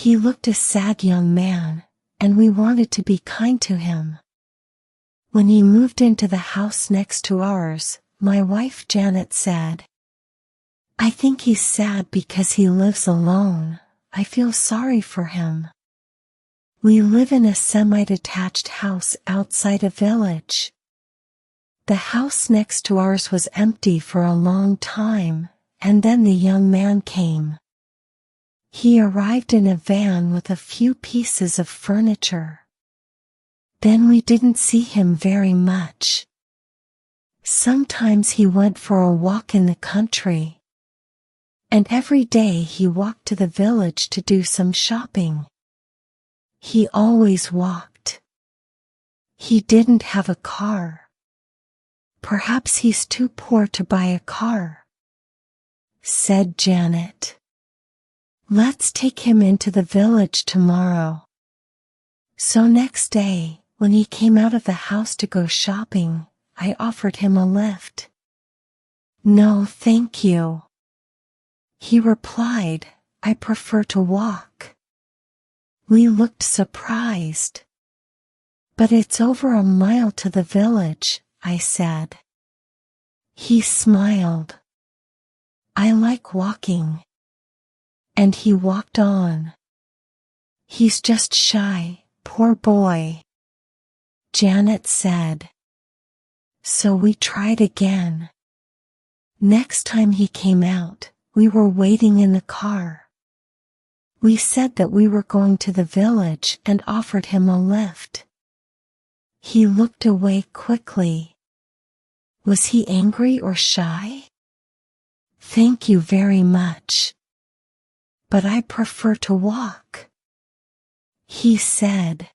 He looked a sad young man, and we wanted to be kind to him. When he moved into the house next to ours, my wife Janet said, "I think he's sad because he lives alone. I feel sorry for him." We live in a semi-detached house outside a village. The house next to ours was empty for a long time, and then the young man came. He arrived in a van with a few pieces of furniture. Then we didn't see him very much. Sometimes he went for a walk in the country. And every day he walked to the village to do some shopping. He always walked. He didn't have a car. Perhaps he's too poor to buy a car, said Janet. Let's take him into the village tomorrow. So next day, when he came out of the house to go shopping, I offered him a lift. No, thank you. He replied, I prefer to walk. We looked surprised. But it's over a mile to the village, I said. He smiled. I like walking. And he walked on. He's just shy, poor boy, Janet said. So we tried again. Next time he came out, we were waiting in the car. We said that we were going to the village and offered him a lift. He looked away quickly. Was he angry or shy? Thank you very much. But I prefer to walk, he said.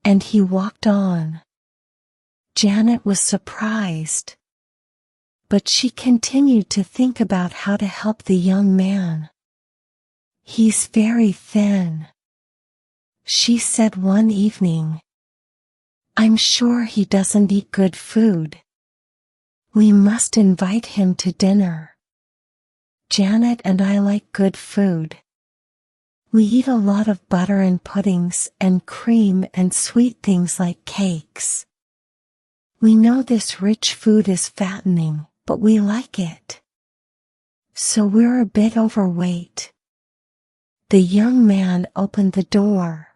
And he walked on. Janet was surprised. But she continued to think about how to help the young man. He's very thin, she said one evening. I'm sure he doesn't eat good food. We must invite him to dinner. Janet and I like good food. We eat a lot of butter and puddings and cream and sweet things like cakes. We know this rich food is fattening, but we like it. So we're a bit overweight. The young man opened the door.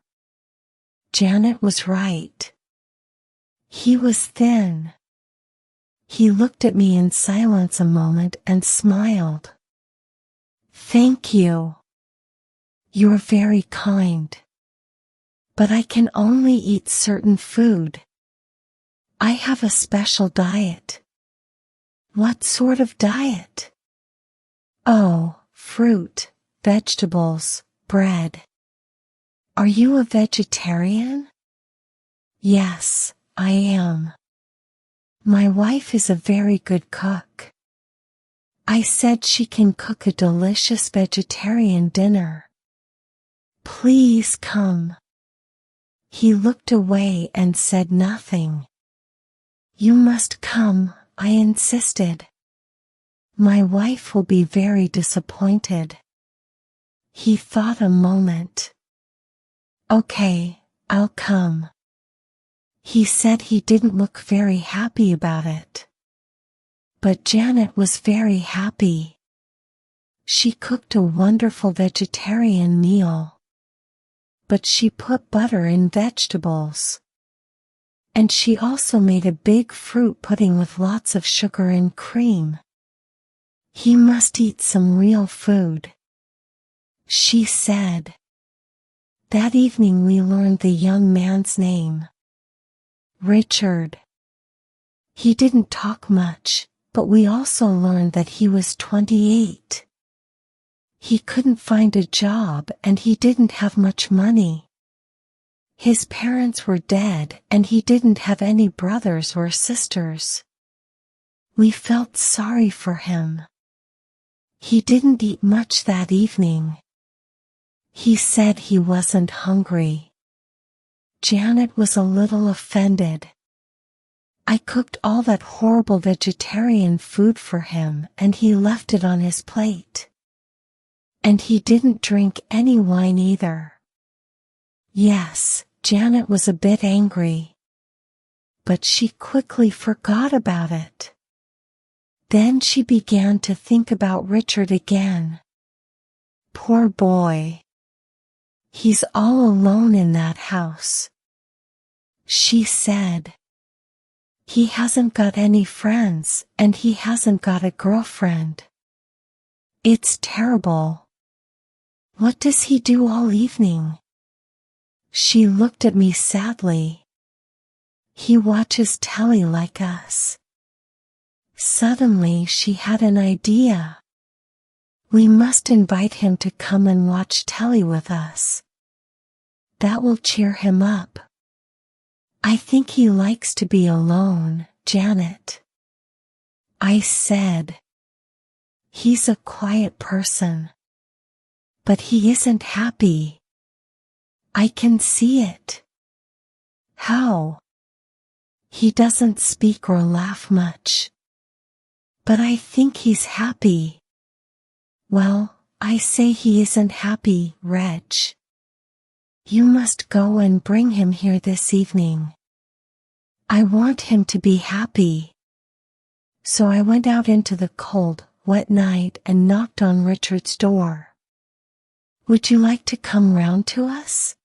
Janet was right. He was thin. He looked at me in silence a moment and smiled. Thank you. You're very kind. But I can only eat certain food. I have a special diet. What sort of diet? Oh, fruit, vegetables, bread. Are you a vegetarian? Yes, I am. My wife is a very good cook. I said she can cook a delicious vegetarian dinner. Please come. He looked away and said nothing. You must come, I insisted. My wife will be very disappointed. He thought a moment. Okay, I'll come. He said he didn't look very happy about it. But Janet was very happy. She cooked a wonderful vegetarian meal. But she put butter in vegetables. And she also made a big fruit pudding with lots of sugar and cream. He must eat some real food, she said. That evening we learned the young man's name. Richard. He didn't talk much, but we also learned that he was 28. He couldn't find a job and he didn't have much money. His parents were dead and he didn't have any brothers or sisters. We felt sorry for him. He didn't eat much that evening. He said he wasn't hungry. Janet was a little offended. I cooked all that horrible vegetarian food for him and he left it on his plate. And he didn't drink any wine either. Yes, Janet was a bit angry. But she quickly forgot about it. Then she began to think about Richard again. Poor boy. He's all alone in that house. She said. He hasn't got any friends, and he hasn't got a girlfriend. It's terrible. What does he do all evening? She looked at me sadly. He watches telly like us. Suddenly she had an idea. We must invite him to come and watch telly with us. That will cheer him up. I think he likes to be alone, Janet. I said. He's a quiet person. But he isn't happy. I can see it. How? He doesn't speak or laugh much. But I think he's happy. Well, I say he isn't happy, Reg. You must go and bring him here this evening. I want him to be happy. So I went out into the cold, wet night and knocked on Richard's door. Would you like to come round to us?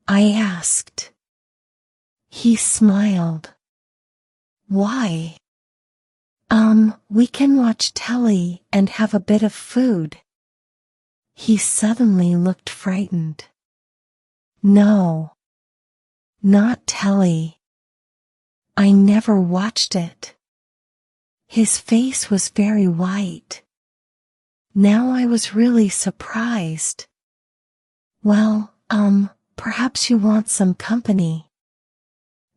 I asked. He smiled. Why? We can watch telly and have a bit of food. He suddenly looked frightened. No. Not telly. I never watched it. His face was very white. Now I was really surprised. Well, perhaps you want some company.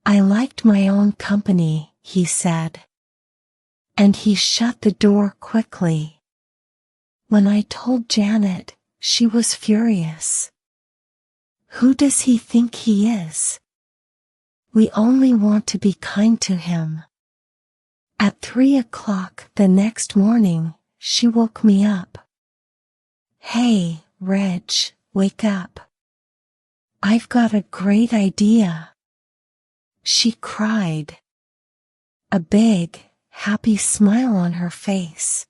I liked my own company, he said. And he shut the door quickly. When I told Janet, she was furious. Who does he think he is? We only want to be kind to him. At 3 o'clock the next morning, she woke me up. Hey, Reg, wake up. I've got a great idea. She cried. A big, happy smile on her face.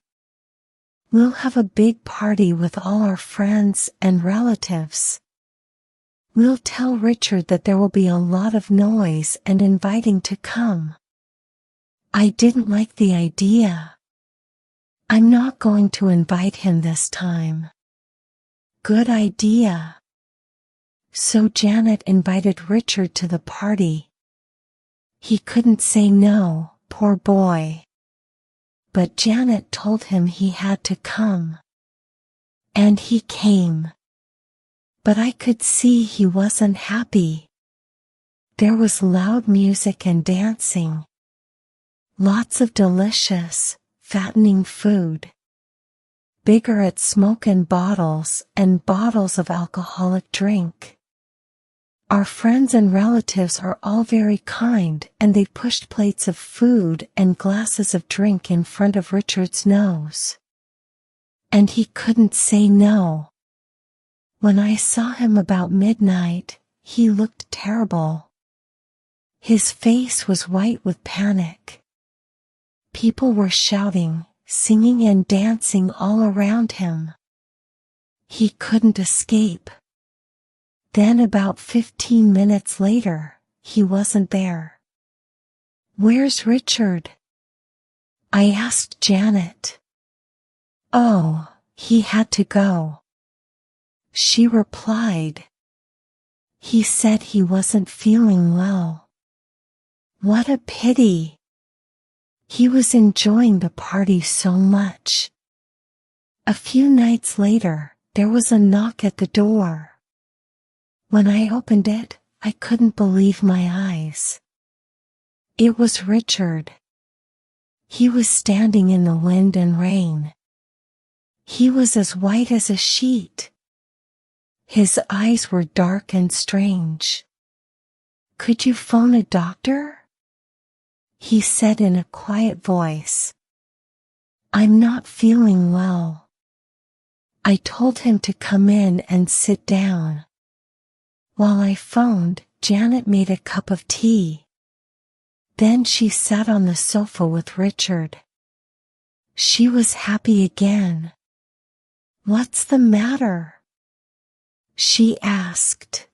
We'll have a big party with all our friends and relatives. We'll tell Richard that there will be a lot of noise and inviting to come. I didn't like the idea. I'm not going to invite him this time. Good idea. So Janet invited Richard to the party. He couldn't say no, poor boy. But Janet told him he had to come. And he came. But I could see he wasn't happy. There was loud music and dancing. Lots of delicious, fattening food. Cigarette smoke and bottles of alcoholic drink. Our friends and relatives are all very kind, and they pushed plates of food and glasses of drink in front of Richard's nose. And he couldn't say no. When I saw him about midnight, he looked terrible. His face was white with panic. People were shouting, singing and dancing all around him. He couldn't escape. Then about 15 minutes later, he wasn't there. Where's Richard? I asked Janet. Oh, he had to go. She replied. He said he wasn't feeling well. What a pity. He was enjoying the party so much. A few nights later, there was a knock at the door. When I opened it, I couldn't believe my eyes. It was Richard. He was standing in the wind and rain. He was as white as a sheet. His eyes were dark and strange. Could you phone a doctor? He said in a quiet voice. I'm not feeling well. I told him to come in and sit down. While I phoned, Janet made a cup of tea. Then she sat on the sofa with Richard. She was happy again. "What's the matter?" she asked.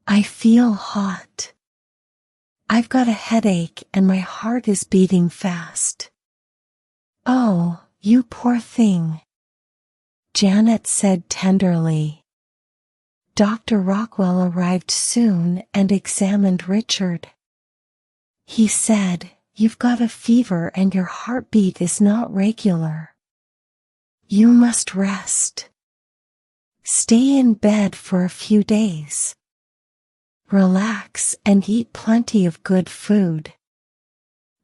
"I feel hot. I've got a headache and my heart is beating fast." "Oh, you poor thing," Janet said tenderly. Dr. Rockwell arrived soon and examined Richard. He said, "You've got a fever and your heartbeat is not regular. You must rest. Stay in bed for a few days. Relax and eat plenty of good food.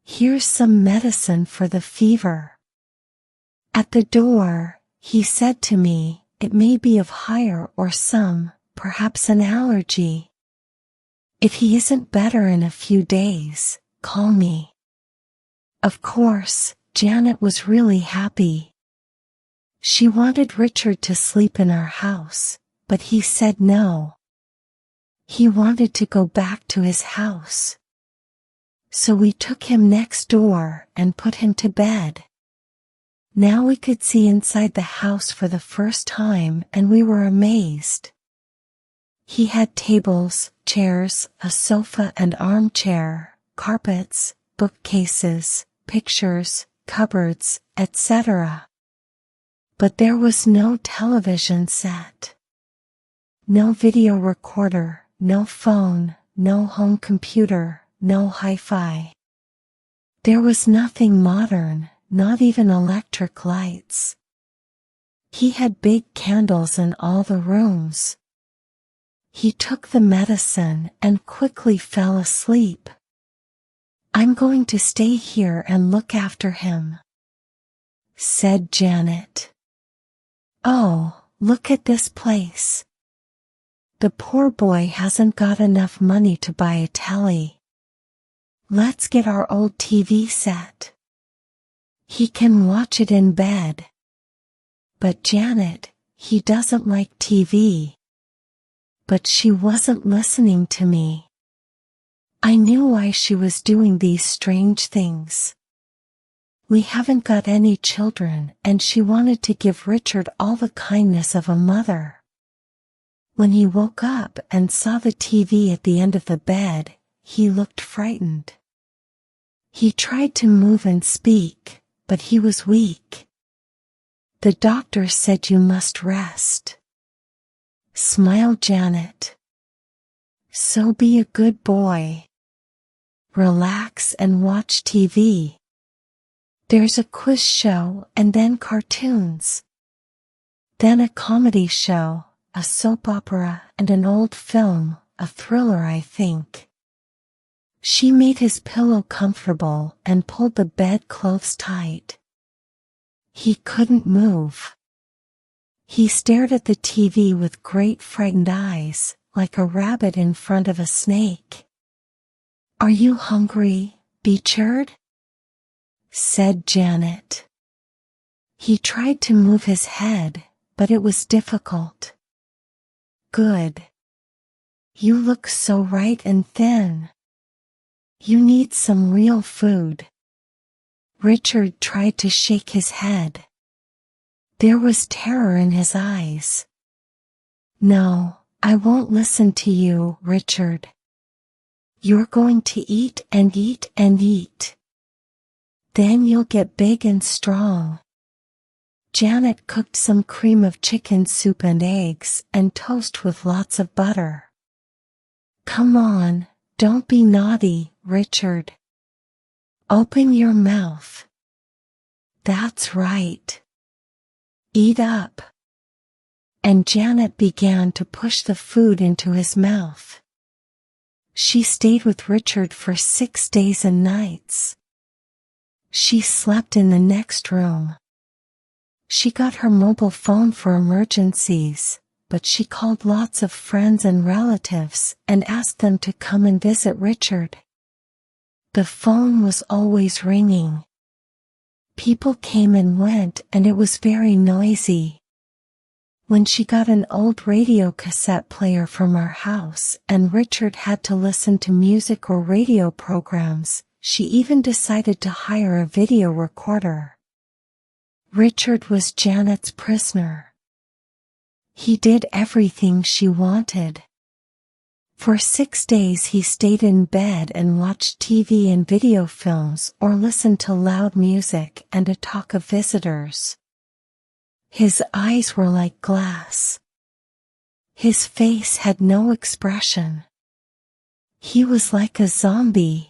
Here's some medicine for the fever." At the door, he said to me, "It may be of higher or perhaps an allergy. If he isn't better in a few days, call me." Of course, Janet was really happy. She wanted Richard to sleep in our house, but he said no. He wanted to go back to his house. So we took him next door and put him to bed. Now we could see inside the house for the first time and we were amazed. He had tables, chairs, a sofa and armchair, carpets, bookcases, pictures, cupboards, etc. But there was no television set. No video recorder, no phone, no home computer, no hi-fi. There was nothing modern, not even electric lights. He had big candles in all the rooms. He took the medicine and quickly fell asleep. "I'm going to stay here and look after him," said Janet. "Oh, look at this place. The poor boy hasn't got enough money to buy a telly. Let's get our old TV set. He can watch it in bed." "But Janet, he doesn't like TV." But she wasn't listening to me. I knew why she was doing these strange things. We haven't got any children and she wanted to give Richard all the kindness of a mother. When he woke up and saw the TV at the end of the bed, he looked frightened. He tried to move and speak, but he was weak. "The doctor said you must rest," smiled Janet. "So be a good boy. Relax and watch TV. There's a quiz show and then cartoons. Then a comedy show, a soap opera and an old film, a thriller I think." She made his pillow comfortable and pulled the bedclothes tight. He couldn't move. He stared at the TV with great frightened eyes, like a rabbit in front of a snake. "Are you hungry, Richard?" said Janet. He tried to move his head, but it was difficult. "Good. You look so white and thin. You need some real food." Richard tried to shake his head. There was terror in his eyes. "No, I won't listen to you, Richard. You're going to eat and eat and eat. Then you'll get big and strong." Janet cooked some cream of chicken soup and eggs and toast with lots of butter. "Come on, don't be naughty, Richard. Open your mouth. That's right. Eat up." And Janet began to push the food into his mouth. She stayed with Richard for 6 days and nights. She slept in the next room. She got her mobile phone for emergencies, but she called lots of friends and relatives and asked them to come and visit Richard. The phone was always ringing. People came and went and it was very noisy. When she got an old radio cassette player from our house and Richard had to listen to music or radio programs, she even decided to hire a video recorder. Richard was Janet's prisoner. He did everything she wanted. For 6 days he stayed in bed and watched TV and video films or listened to loud music and a talk of visitors. His eyes were like glass. His face had no expression. He was like a zombie.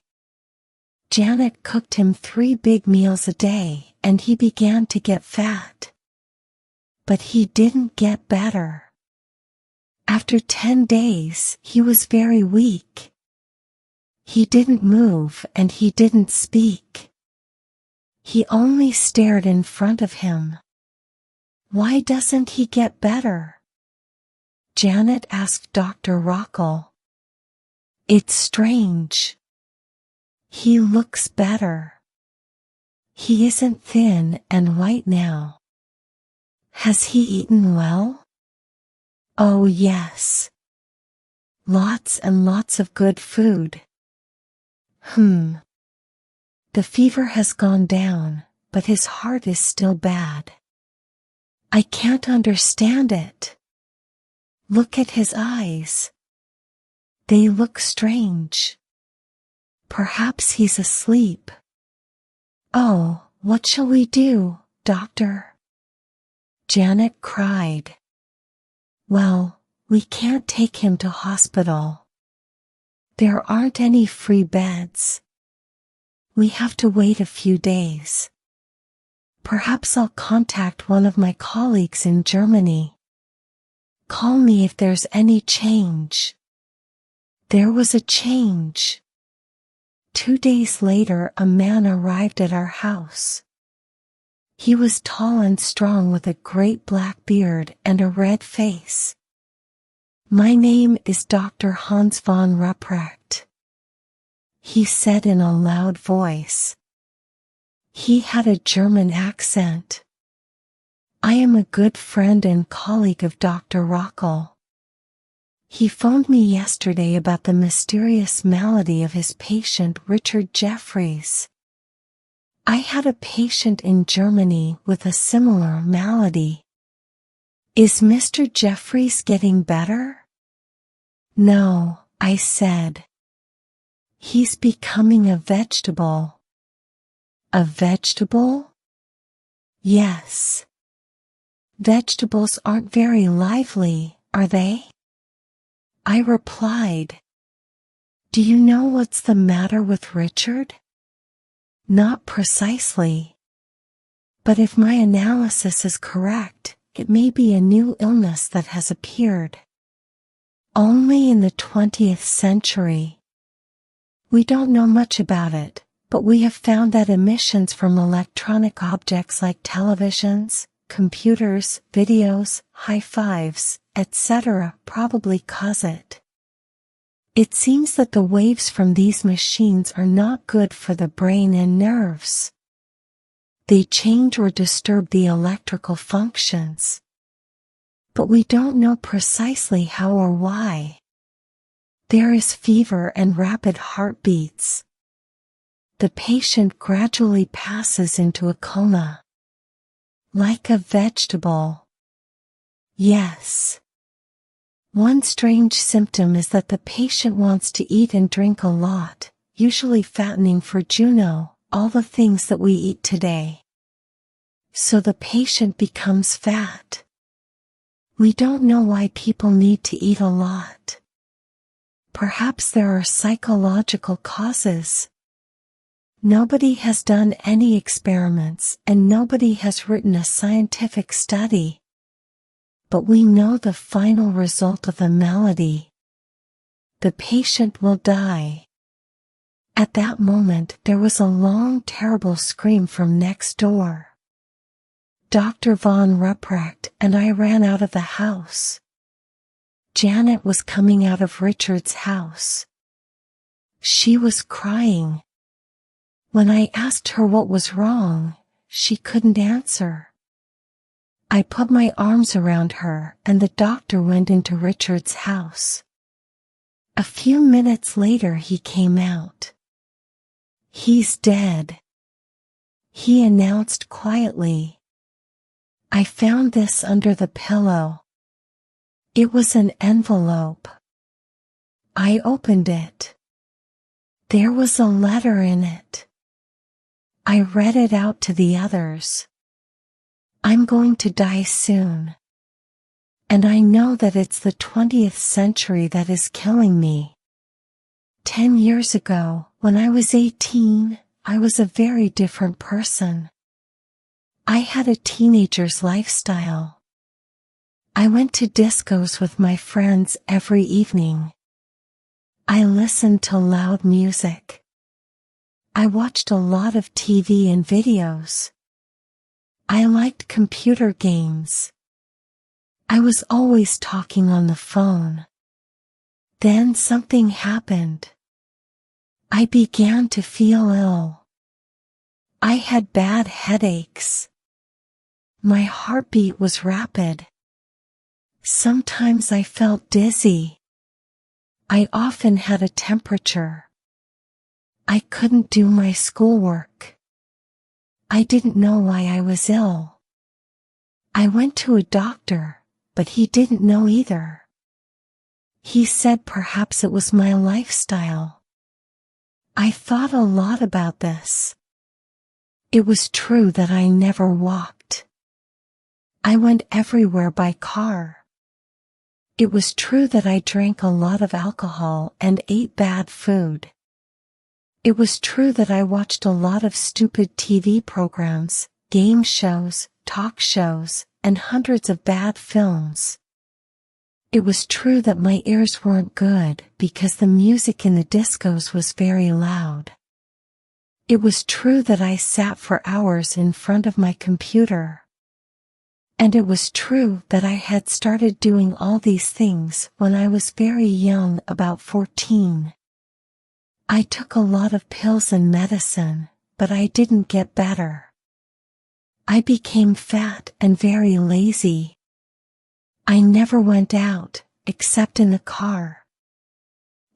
Janet cooked him 3 big meals a day, and he began to get fat. But he didn't get better. After 10 days, he was very weak. He didn't move and he didn't speak. He only stared in front of him. Why doesn't he get better? Janet asked Dr. Rockel. It's strange. He looks better. He isn't thin and white now. Has he eaten well? Oh yes. Lots and lots of good food. The fever has gone down, but his heart is still bad. I can't understand it. Look at his eyes. They look strange. Perhaps he's asleep. Oh, what shall we do, doctor? Janet cried. Well, we can't take him to hospital. There aren't any free beds. We have to wait a few days. Perhaps I'll contact one of my colleagues in Germany. Call me if there's any change. There was a change. 2 days later, a man arrived at our house. He was tall and strong with a great black beard and a red face. My name is Dr. Hans von Ruprecht, he said in a loud voice. He had a German accent. I am a good friend and colleague of Dr. Rockel. He phoned me yesterday about the mysterious malady of his patient Richard Jeffries. I had a patient in Germany with a similar malady. Is Mr. Jeffries getting better? No, I said. He's becoming a vegetable. A vegetable? Yes. Vegetables aren't very lively, are they? I replied. Do you know what's the matter with Richard? Not precisely. But if my analysis is correct, it may be a new illness that has appeared. Only in the 20th century. We don't know much about it, but we have found that emissions from electronic objects like televisions, computers, videos, high fives, etc. probably cause it. It seems that the waves from these machines are not good for the brain and nerves. They change or disturb the electrical functions. But we don't know precisely how or why. There is fever and rapid heartbeats. The patient gradually passes into a coma. Like a vegetable. Yes. One strange symptom is that the patient wants to eat and drink a lot, usually fattening for Juno, all the things that we eat today. So the patient becomes fat. We don't know why people need to eat a lot. Perhaps there are psychological causes. Nobody has done any experiments and nobody has written a scientific study. But we know the final result of the malady. The patient will die. At that moment there was a long, terrible scream from next door. Dr. von Ruprecht and I ran out of the house. Janet was coming out of Richard's house. She was crying. When I asked her what was wrong, she couldn't answer. I put my arms around her and the doctor went into Richard's house. A few minutes later he came out. "He's dead," he announced quietly. I found this under the pillow. It was an envelope. I opened it. There was a letter in it. I read it out to the others. "I'm going to die soon. And I know that it's the 20th century that is killing me. 10 years ago, when I was 18, I was a very different person. I had a teenager's lifestyle. I went to discos with my friends every evening. I listened to loud music. I watched a lot of TV and videos. I liked computer games. I was always talking on the phone. Then something happened. I began to feel ill. I had bad headaches. My heartbeat was rapid. Sometimes I felt dizzy. I often had a temperature. I couldn't do my schoolwork. I didn't know why I was ill. I went to a doctor, but he didn't know either. He said perhaps it was my lifestyle. I thought a lot about this. It was true that I never walked. I went everywhere by car. It was true that I drank a lot of alcohol and ate bad food. It was true that I watched a lot of stupid TV programs, game shows, talk shows, and hundreds of bad films. It was true that my ears weren't good because the music in the discos was very loud. It was true that I sat for hours in front of my computer. And it was true that I had started doing all these things when I was very young, about 14. I took a lot of pills and medicine, but I didn't get better. I became fat and very lazy. I never went out, except in the car.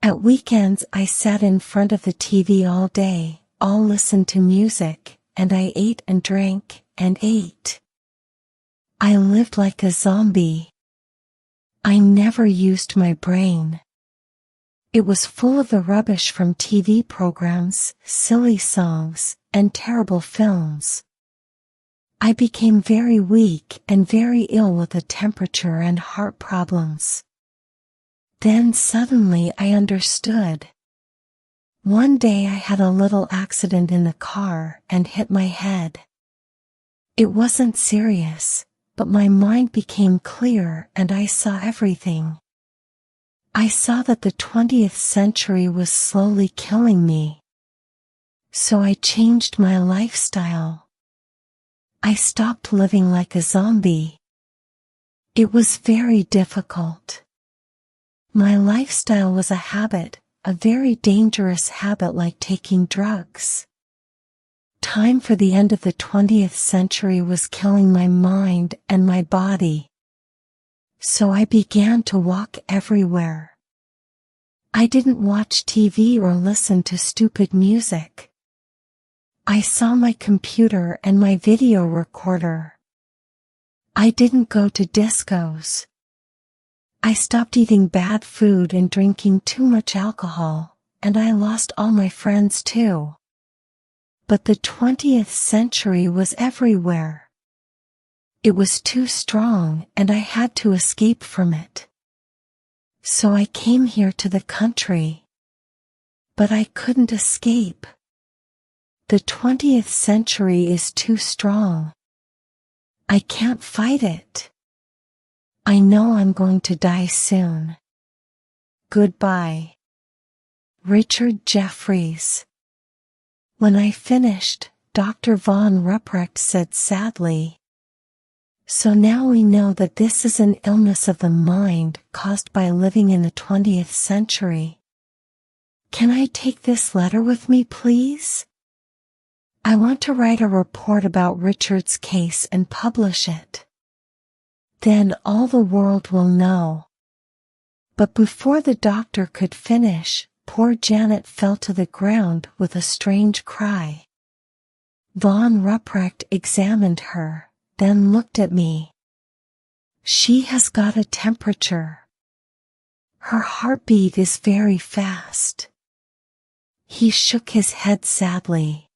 At weekends I sat in front of the TV all day, all listened to music, and I ate and drank, and ate. I lived like a zombie. I never used my brain. It was full of the rubbish from TV programs, silly songs, and terrible films. I became very weak and very ill with a temperature and heart problems. Then suddenly I understood. One day I had a little accident in the car and hit my head. It wasn't serious, but my mind became clear and I saw everything. I saw that the 20th century was slowly killing me. So I changed my lifestyle. I stopped living like a zombie. It was very difficult. My lifestyle was a habit, a very dangerous habit like taking drugs. Time for the end of the 20th century was killing my mind and my body. So I began to walk everywhere. I didn't watch TV or listen to stupid music. I saw my computer and my video recorder. I didn't go to discos. I stopped eating bad food and drinking too much alcohol, and I lost all my friends too. But the 20th century was everywhere. It was too strong and I had to escape from it. So I came here to the country. But I couldn't escape. The 20th century is too strong. I can't fight it. I know I'm going to die soon. Goodbye. Richard Jeffries. When I finished, Dr. von Ruprecht said sadly, "So now we know that this is an illness of the mind caused by living in the 20th century. Can I take this letter with me, please? I want to write a report about Richard's case and publish it." Then all the world will know." But before the doctor could finish, poor Janet fell to the ground with a strange cry. Von Ruprecht examined her, then looked at me. "She has got a temperature. Her heartbeat is very fast." He shook his head sadly.